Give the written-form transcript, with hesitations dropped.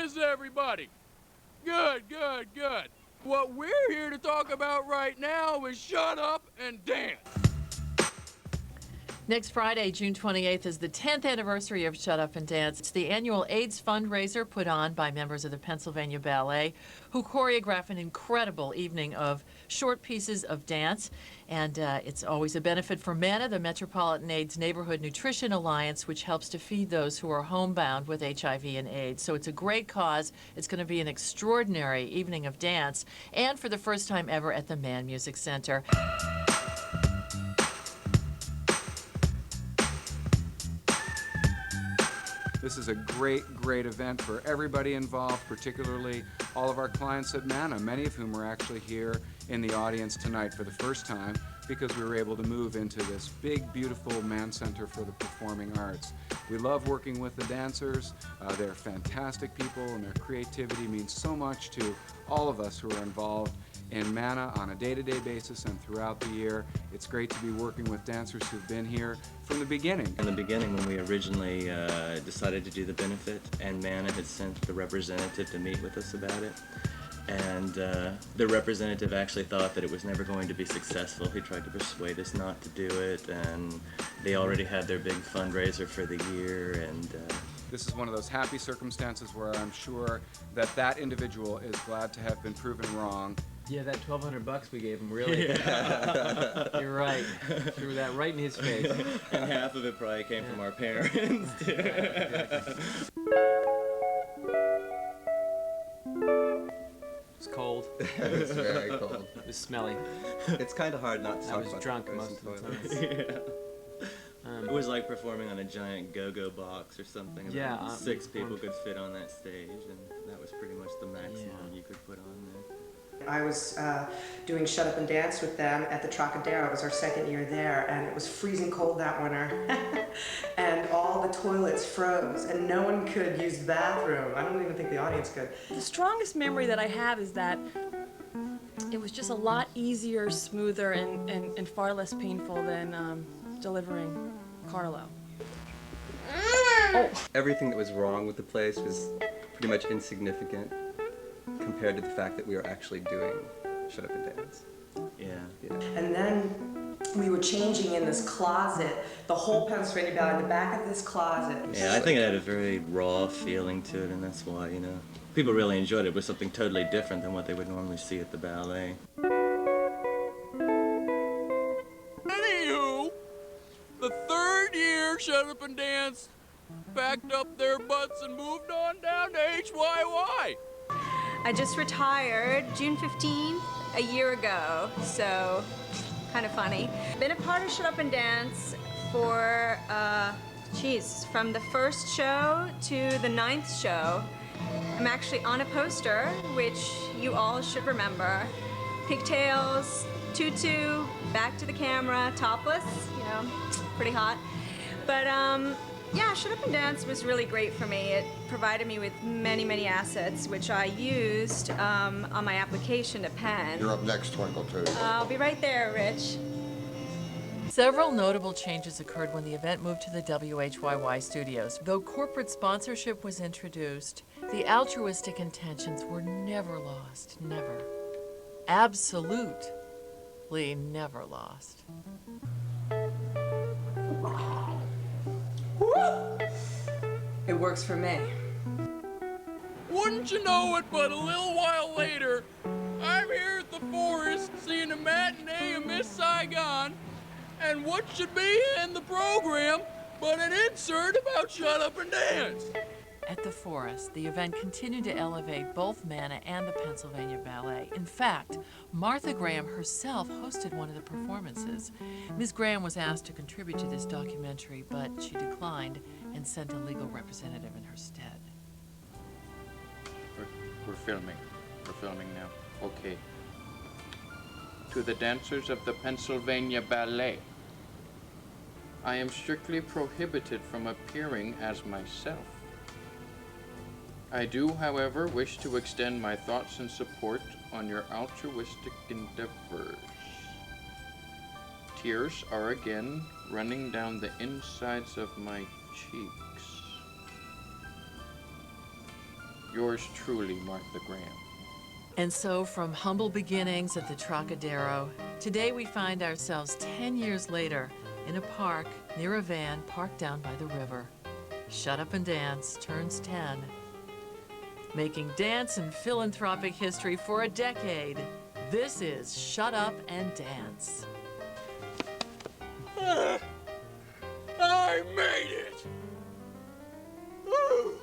is everybody? Good, good, good. What we're here to talk about right now is shut up and dance. Next Friday, June 28th, is the 10th anniversary of Shut Up and Dance. It's the annual AIDS fundraiser put on by members of the Pennsylvania Ballet, who choreograph an incredible evening of short pieces of dance. And it's always a benefit for Manna, the Metropolitan AIDS Neighborhood Nutrition Alliance, which helps to feed those who are homebound with HIV and AIDS. So it's a great cause. It's going to be an extraordinary evening of dance, and for the first time ever at the Mann Music Center. This is a great, great event for everybody involved, particularly all of our clients at Manna, many of whom are actually here in the audience tonight for the first time because we were able to move into this big, beautiful Mann Center for the Performing Arts. We love working with the dancers. They're fantastic people, and their creativity means so much to all of us who are involved in Manna on a day-to-day basis and throughout the year. It's great to be working with dancers who've been here from the beginning. In the beginning, when we originally decided to do the benefit, and Manna had sent the representative to meet with us about it, and the representative actually thought that it was never going to be successful. He tried to persuade us not to do it, and they already had their big fundraiser for the year, and this is one of those happy circumstances where I'm sure that that individual is glad to have been proven wrong. Yeah, that $1,200 we gave him, really. You're right. Threw that right in his face. And half of it probably came from our parents. It's cold. It's very cold. It was smelly. It's kind of hard not to I talk was about drunk the most of the toilets. time. Yeah. It was like performing on a giant go-go box or something. And Yeah, 6 people could fit on that stage, and that was pretty much the maximum you could put on there. I was doing Shut Up and Dance with them at the Trocadero. It was our second year there, and it was freezing cold that winter. And all the toilets froze, and no one could use the bathroom. I don't even think the audience could. The strongest memory that I have is that it was just a lot easier, smoother, and far less painful than delivering Carlo. Oh. Everything that was wrong with the place was pretty much insignificant compared to the fact that we were actually doing Shut Up and Dance. Yeah. And then we were changing in this closet, the whole Pennsylvania Ballet, in the back of this closet. Yeah, I think it had a very raw feeling to it, and that's why, you know, people really enjoyed it. It was something totally different than what they would normally see at the ballet. Anywho, the third year Shut Up and Dance packed up their butts and moved on down to HYY. I just retired June 15th, a year ago, so kind of funny. Been a part of Shut Up and Dance for, from the first show to the 9th show. I'm actually on a poster, which you all should remember. Pigtails, tutu, back to the camera, topless, you know, pretty hot. But yeah, Shut Up and Dance was really great for me. It provided me with many, many assets, which I used on my application to Penn. You're up next, Twinkle Toes. I'll be right there, Rich. Several notable changes occurred when the event moved to the WHYY studios. Though corporate sponsorship was introduced, the altruistic intentions were never lost. Never. Absolutely never lost. It works for me. Wouldn't you know it, but a little while later, I'm here at the Forest seeing a matinee of Miss Saigon, and what should be in the program but an insert about Shut Up and Dance. At the Forest, the event continued to elevate both Manna and the Pennsylvania Ballet. In fact, Martha Graham herself hosted one of the performances. Ms. Graham was asked to contribute to this documentary, but she declined and sent a legal representative in her stead. We're filming. We're filming now. Okay. To the dancers of the Pennsylvania Ballet, I am strictly prohibited from appearing as myself. I do, however, wish to extend my thoughts and support on your altruistic endeavors. Tears are again running down the insides of my cheeks. Yours truly, Martha Graham. And so, from humble beginnings at the Trocadero, today we find ourselves 10 years later in a park near a van parked down by the river. Shut Up and Dance turns 10. Making dance and philanthropic history for a decade, this is Shut Up and Dance. I made it! Woo!